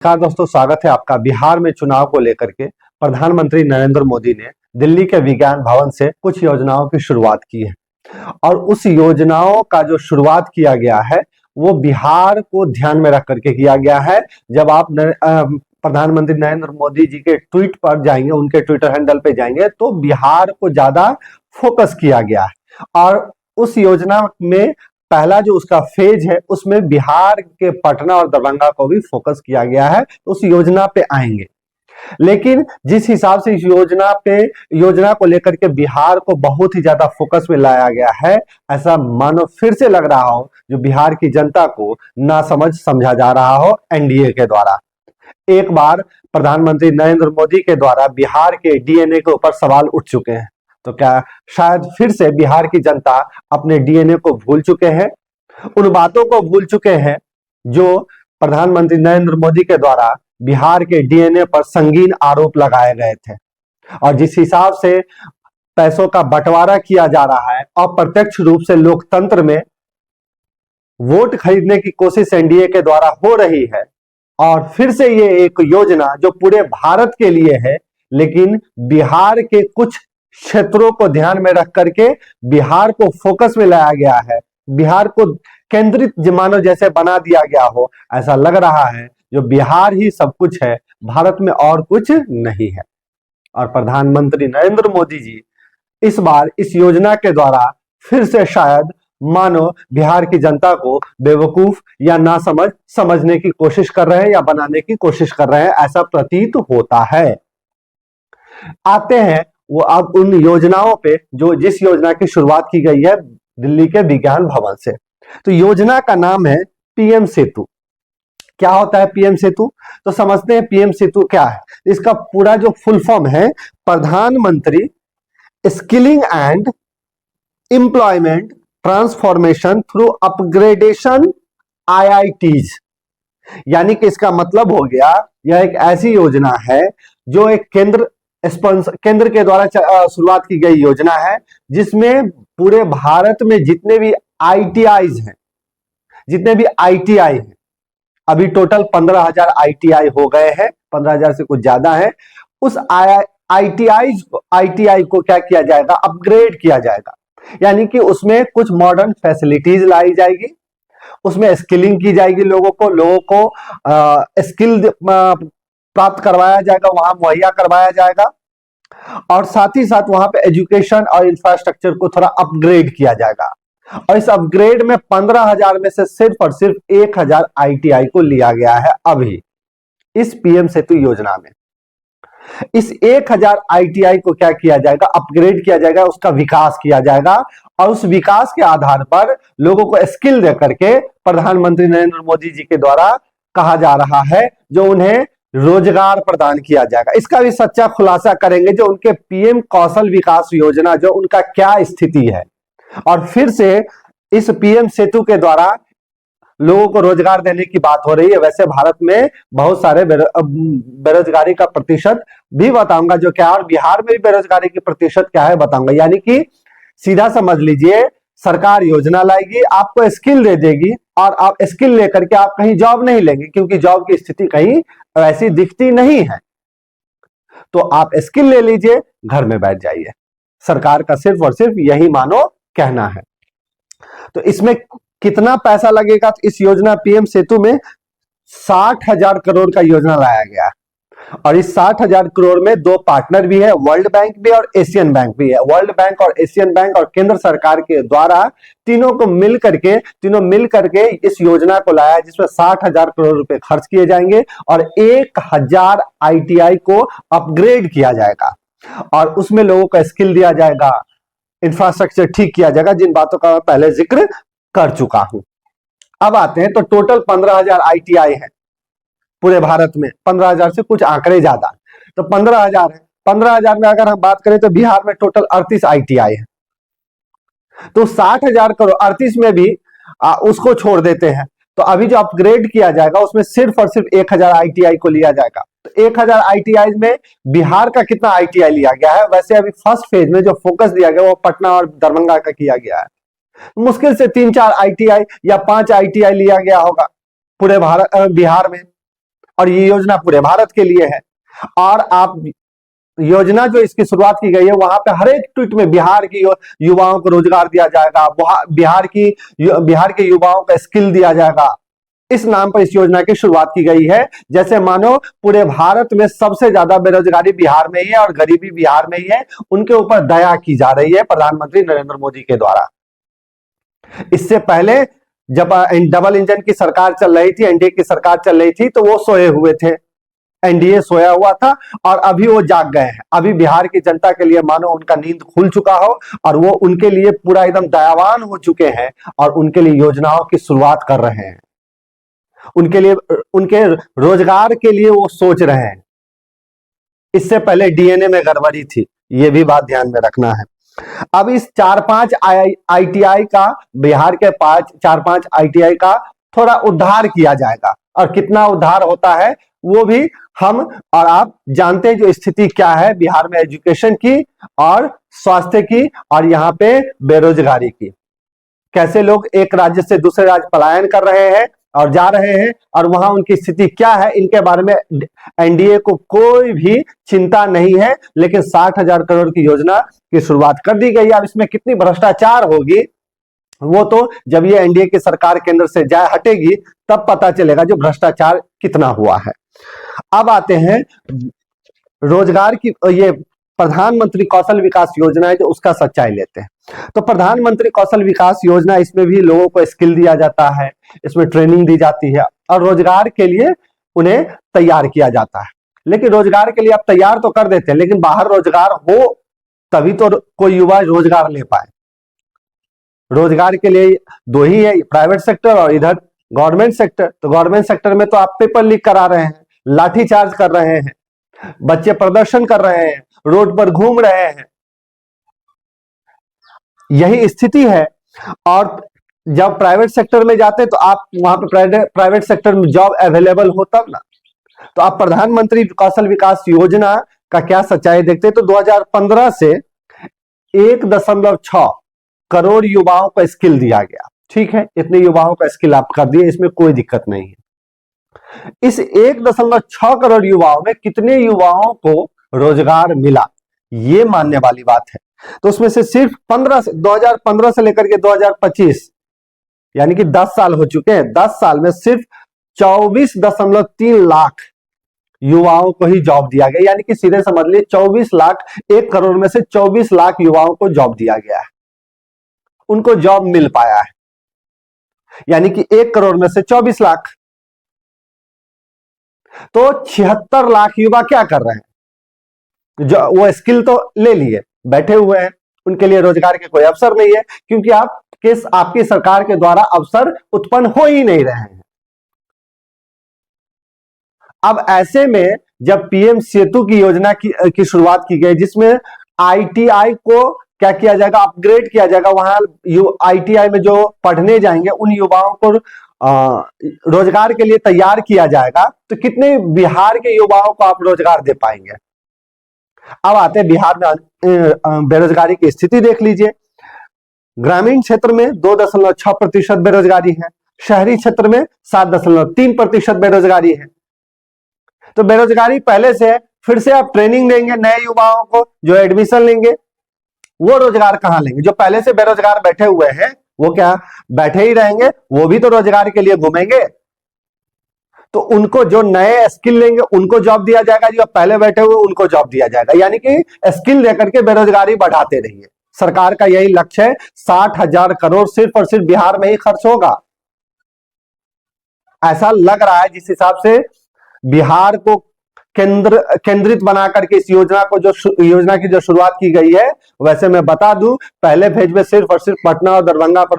नमस्कार दोस्तों, स्वागत है आपका। बिहार में चुनाव को लेकर के प्रधानमंत्री नरेंद्र मोदी ने दिल्ली के विज्ञान भवन से कुछ योजनाओं की शुरुआत की है और उस योजनाओं का जो शुरुआत किया गया है वो बिहार को ध्यान में रख करके किया गया है। जब आप प्रधानमंत्री नरेंद्र मोदी जी के ट्वीट पर जाएंगे, उनके ट्विटर हैंडल पे जाएंगे, तो बिहार को ज्यादा फोकस किया गया है और उस योजना में पहला जो उसका फेज है उसमें बिहार के पटना और दरभंगा को भी फोकस किया गया है। तो उस योजना पे आएंगे, लेकिन जिस हिसाब से इस योजना को लेकर के बिहार को बहुत ही ज्यादा फोकस में लाया गया है, ऐसा मानो फिर से लग रहा हो जो बिहार की जनता को नासमझ समझा जा रहा हो एनडीए के द्वारा। एक बार प्रधानमंत्री नरेंद्र मोदी के द्वारा बिहार के डीएनए के ऊपर सवाल उठ चुके हैं, तो क्या शायद फिर से बिहार की जनता अपने डीएनए को भूल चुके हैं, उन बातों को भूल चुके हैं जो प्रधानमंत्री नरेंद्र मोदी के द्वारा बिहार के डीएनए पर संगीन आरोप लगाए गए थे। और जिस हिसाब से पैसों का बंटवारा किया जा रहा है, अप्रत्यक्ष रूप से लोकतंत्र में वोट खरीदने की कोशिश एनडीए के द्वारा हो रही है। और फिर से ये एक योजना जो पूरे भारत के लिए है, लेकिन बिहार के कुछ क्षेत्रों को ध्यान में रख करके बिहार को फोकस में लाया गया है, बिहार को केंद्रित मानो जैसे बना दिया गया हो। ऐसा लग रहा है जो बिहार ही सब कुछ है, भारत में और कुछ नहीं है। और प्रधानमंत्री नरेंद्र मोदी जी इस बार इस योजना के द्वारा फिर से शायद मानो बिहार की जनता को बेवकूफ या नासमझ समझने की कोशिश कर रहे हैं या बनाने की कोशिश कर रहे हैं, ऐसा प्रतीत होता है। आते हैं वो अब उन योजनाओं पे जो जिस योजना की शुरुआत की गई है दिल्ली के विज्ञान भवन से। तो योजना का नाम है पीएम सेतु। क्या होता है पीएम सेतु? तो समझते हैं पीएम सेतु क्या है। इसका पूरा जो फुल फॉर्म है, प्रधानमंत्री skilling and employment transformation through upgradation IITs. यानी कि इसका मतलब हो गया यह एक ऐसी योजना है जो एक केंद्र के द्वारा शुरुआत की गई योजना है, जिसमें पूरे भारत में जितने भी आईटीआई हैं, अभी टोटल 15,000 आईटीआई हो गए हैं, 15,000 से कुछ ज्यादा है। उस आईटीआई को क्या किया जाएगा? अपग्रेड किया जाएगा। यानी कि उसमें कुछ मॉडर्न फैसिलिटीज लाई जाएगी, उसमें स्किलिंग की जाएगी, लोगों को स्किल प्राप्त करवाया जाएगा, वहां मुहैया करवाया जाएगा। और साथ ही साथ वहां पे एजुकेशन और इंफ्रास्ट्रक्चर को थोड़ा अपग्रेड किया जाएगा। और इस अपग्रेड में 15,000 में से सिर्फ और सिर्फ 1,000 आईटीआई को लिया गया है अभी इस पीएम सेतु योजना में। इस 1,000 आईटीआई को क्या किया जाएगा? अपग्रेड किया जाएगा, उसका विकास किया जाएगा। और उस विकास के आधार पर लोगों को स्किल देकर के प्रधानमंत्री नरेंद्र मोदी जी के द्वारा कहा जा रहा है जो उन्हें रोजगार प्रदान किया जाएगा। इसका भी सच्चा खुलासा करेंगे जो उनके पीएम कौशल विकास योजना जो उनका क्या स्थिति है। और फिर से इस पीएम सेतु के द्वारा लोगों को रोजगार देने की बात हो रही है। वैसे भारत में बहुत सारे बेरोजगारी का प्रतिशत भी बताऊंगा जो क्या, और बिहार में भी बेरोजगारी की प्रतिशत क्या है बताऊंगा। यानी कि सीधा समझ लीजिए, सरकार योजना लाएगी, आपको स्किल दे देगी और आप स्किल लेकर के आप कहीं जॉब नहीं लेंगे, क्योंकि जॉब की स्थिति कहीं ऐसी दिखती नहीं है। तो आप स्किल ले लीजिए, घर में बैठ जाइए। सरकार का सिर्फ और सिर्फ यही मानो कहना है। तो इसमें कितना पैसा लगेगा? तो इस योजना पीएम सेतु में 60,000 करोड़ का योजना लाया गया है। और इस 60,000 करोड़ में दो पार्टनर भी है, वर्ल्ड बैंक भी और एशियन बैंक भी है। वर्ल्ड बैंक और एशियन बैंक और केंद्र सरकार के द्वारा तीनों मिल करके इस योजना को लाया, जिसमें 60,000 करोड़ रुपए खर्च किए जाएंगे और 1,000 आईटीआई को अपग्रेड किया जाएगा और उसमें लोगों को स्किल दिया जाएगा, इंफ्रास्ट्रक्चर ठीक किया जाएगा, जिन बातों का मैं पहले जिक्र कर चुका हूं। अब आते हैं तो टोटल 15,000 आईटीआई है पूरे भारत में, 15,000 से कुछ आंकड़े ज्यादा, तो 15,000 है। 15,000 में अगर हम बात करें तो बिहार में टोटल 38 आईटीआई है। तो 60,000 करोड़ 38 में भी उसको छोड़ देते हैं, तो अभी जो अपग्रेड किया जाएगा उसमें सिर्फ और सिर्फ 1,000 आईटीआई को लिया जाएगा। तो 1,000 आईटीआई में बिहार का कितना आईटीआई लिया गया है? वैसे अभी फर्स्ट फेज में जो फोकस दिया गया वो पटना और दरभंगा का किया गया है। मुश्किल से 3-4 आईटीआई या 5 आईटीआई लिया गया होगा पूरे बिहार में। और ये योजना पूरे भारत के लिए है। और आप योजना जो इसकी शुरुआत की गई है, वहां पे हर एक ट्वीट में बिहार की युवाओं को रोजगार दिया जाएगा, बिहार के युवाओं को स्किल दिया जाएगा, इस नाम पर इस योजना की शुरुआत की गई है। जैसे मानो पूरे भारत में सबसे ज्यादा बेरोजगारी बिहार में ही है और गरीबी बिहार में ही है, उनके ऊपर दया की जा रही है प्रधानमंत्री नरेंद्र मोदी के द्वारा। इससे पहले जब डबल इंजन की सरकार चल रही थी, एनडीए की सरकार चल रही थी, तो वो सोए हुए थे, एनडीए सोया हुआ था, और अभी वो जाग गए हैं। अभी बिहार की जनता के लिए मानो उनका नींद खुल चुका हो और वो उनके लिए पूरा एकदम दयावान हो चुके हैं और उनके लिए योजनाओं की शुरुआत कर रहे हैं, उनके लिए, उनके रोजगार के लिए वो सोच रहे हैं। इससे पहले डीएनए में गड़बड़ी थी, ये भी बात ध्यान में रखना है। अब इस 4-5 आईटीआई का, बिहार के 4-5 आईटीआई का थोड़ा उद्धार किया जाएगा, और कितना उद्धार होता है वो भी हम और आप जानते हैं। जो स्थिति क्या है बिहार में एजुकेशन की और स्वास्थ्य की और यहाँ पे बेरोजगारी की, कैसे लोग एक राज्य से दूसरे राज्य पलायन कर रहे हैं और जा रहे हैं, और वहां उनकी स्थिति क्या है, इनके बारे में एनडीए को कोई भी चिंता नहीं है। लेकिन 60,000 करोड़ की योजना की शुरुआत कर दी गई। अब इसमें कितनी भ्रष्टाचार होगी वो तो जब ये एनडीए की सरकार केंद्र से जाए हटेगी तब पता चलेगा जो भ्रष्टाचार कितना हुआ है। अब आते हैं रोजगार की, ये प्रधानमंत्री कौशल विकास योजना है जो उसका सच्चाई लेते हैं। तो प्रधानमंत्री कौशल विकास योजना, इसमें भी लोगों को स्किल दिया जाता है, इसमें ट्रेनिंग दी जाती है और रोजगार के लिए उन्हें तैयार किया जाता है। लेकिन रोजगार के लिए आप तैयार तो कर देते हैं, लेकिन बाहर रोजगार हो तभी तो कोई युवा रोजगार ले पाए। रोजगार के लिए दो ही है, प्राइवेट सेक्टर और इधर गवर्नमेंट सेक्टर। तो गवर्नमेंट सेक्टर में तो आप पेपर लीक करा रहे हैं, लाठीचार्ज कर रहे हैं, बच्चे प्रदर्शन कर रहे हैं, रोड पर घूम रहे हैं, यही स्थिति है। और जब प्राइवेट सेक्टर में जाते हैं तो आप वहां पे प्राइवेट सेक्टर में जॉब अवेलेबल हो तब ना। तो आप प्रधानमंत्री कौशल विकास योजना का क्या सच्चाई देखते हैं, तो 2015 से 1.6 करोड़ युवाओं को स्किल दिया गया। ठीक है, इतने युवाओं का स्किल आप कर दिए, इसमें कोई दिक्कत नहीं है। इस 1.6 करोड़ युवाओं में कितने युवाओं को रोजगार मिला, ये मानने वाली बात है। तो उसमें से सिर्फ 2015 से लेकर के 2025 यानी कि 10 साल हो चुके हैं, 10 साल में सिर्फ 24.3 लाख युवाओं को ही जॉब दिया गया। यानी कि सीधे समझ लीजिए 24 लाख, 1 करोड़ में से 24 लाख युवाओं को जॉब दिया गया है, उनको जॉब मिल पाया है। यानी कि 1 करोड़ में से 24 लाख, तो 76 लाख युवा क्या कर रहे हैं, जो वो स्किल तो ले लिए, बैठे हुए हैं, उनके लिए रोजगार के कोई अवसर नहीं है, क्योंकि आपकी सरकार के द्वारा अवसर उत्पन्न हो ही नहीं रहे हैं। अब ऐसे में जब पीएम सेतु की योजना की शुरुआत की गई, जिसमें आईटीआई को क्या किया जाएगा, अपग्रेड किया जाएगा, वहां आईटीआई में जो पढ़ने जाएंगे उन युवाओं को रोजगार के लिए तैयार किया जाएगा, तो कितने बिहार के युवाओं को आप रोजगार दे पाएंगे। अब आते हैं बिहार में बेरोजगारी की स्थिति देख लीजिए। ग्रामीण क्षेत्र में 2.6% बेरोजगारी है, शहरी क्षेत्र में 7.3% बेरोजगारी है। तो बेरोजगारी पहले से है, फिर से आप ट्रेनिंग देंगे नए युवाओं को जो एडमिशन लेंगे, वो रोजगार कहां लेंगे। जो पहले से बेरोजगार बैठे हुए हैं वो क्या बैठे ही रहेंगे, वो भी तो रोजगार के लिए घूमेंगे। तो उनको जो नए स्किल लेंगे उनको जॉब दिया जाएगा, जो पहले बैठे हुए उनको जॉब दिया जाएगा। यानी कि स्किल लेकर के बेरोजगारी बढ़ाते रहिए। सरकार का यही लक्ष्य है। 60,000 करोड़ सिर्फ और सिर्फ बिहार में ही खर्च होगा, ऐसा लग रहा है। जिस हिसाब से बिहार को केंद्रित बना करके इस योजना की जो शुरुआत की गई है, वैसे मैं बता दूं पहले फेज में सिर्फ और सिर्फ पटना और दरभंगा पर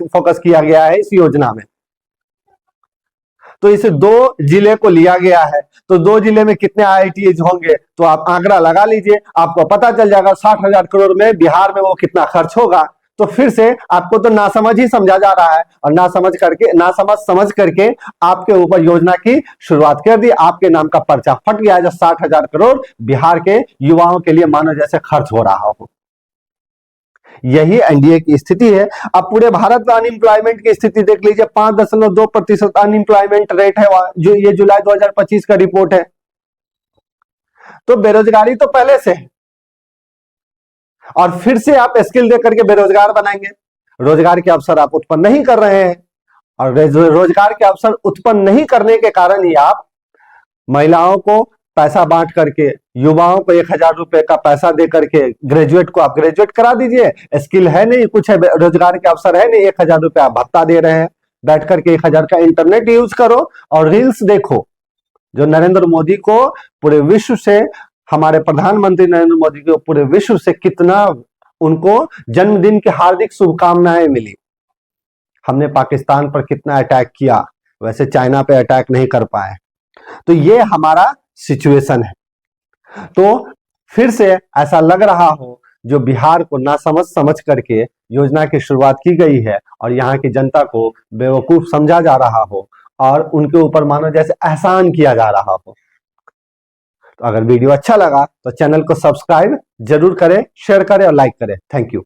फोकस किया गया है इस योजना में। तो इसे 2 जिले को लिया गया है, तो 2 जिले में कितने आईआईटीज होंगे तो आप आंकड़ा लगा लीजिए, आपको पता चल जाएगा 60,000 करोड़ में बिहार में वो कितना खर्च होगा। तो फिर से आपको तो नासमझ ही समझा जा रहा है, और नासमझ समझ करके आपके ऊपर योजना की शुरुआत कर दी। आपके नाम का पर्चा फट गया, जो 60,000 करोड़ बिहार के युवाओं के लिए मानो जैसे खर्च हो रहा हो। यही एनडीए की स्थिति है। अब पूरे भारत में अनएम्प्लॉयमेंट की स्थिति देख लीजिए, 5.2% अनएम्प्लॉयमेंट रेट है, जो ये जुलाई 2025 का रिपोर्ट है। तो बेरोजगारी तो पहले से है, और फिर से आप स्किल दे करके बेरोजगार बनाएंगे। रोजगार के अवसर आप उत्पन्न नहीं कर रहे हैं, और रोजगार के अवसर उत्पन्न नहीं करने के कारण ही आप महिलाओं को पैसा बांट करके, युवाओं को 1,000 रुपए का पैसा दे करके ग्रेजुएट को आप ग्रेजुएट करा दीजिए, स्किल है नहीं, कुछ है, रोजगार के अवसर है नहीं, 1,000 रुपए आप भत्ता दे रहे हैं। बैठ करके 1,000 का इंटरनेट यूज करो और रील्स देखो। जो नरेंद्र मोदी को पूरे विश्व से, हमारे प्रधानमंत्री नरेंद्र मोदी को पूरे विश्व से कितना उनको जन्मदिन की हार्दिक शुभकामनाएं मिली। हमने पाकिस्तान पर कितना अटैक किया, वैसे चाइना पे अटैक नहीं कर पाए। तो ये हमारा सिचुएशन है। तो फिर से ऐसा लग रहा हो जो बिहार को ना समझ करके योजना की शुरुआत की गई है और यहाँ की जनता को बेवकूफ समझा जा रहा हो और उनके ऊपर मानो जैसे एहसान किया जा रहा हो। तो अगर वीडियो अच्छा लगा तो चैनल को सब्सक्राइब जरूर करें, शेयर करें और लाइक करें। Thank you.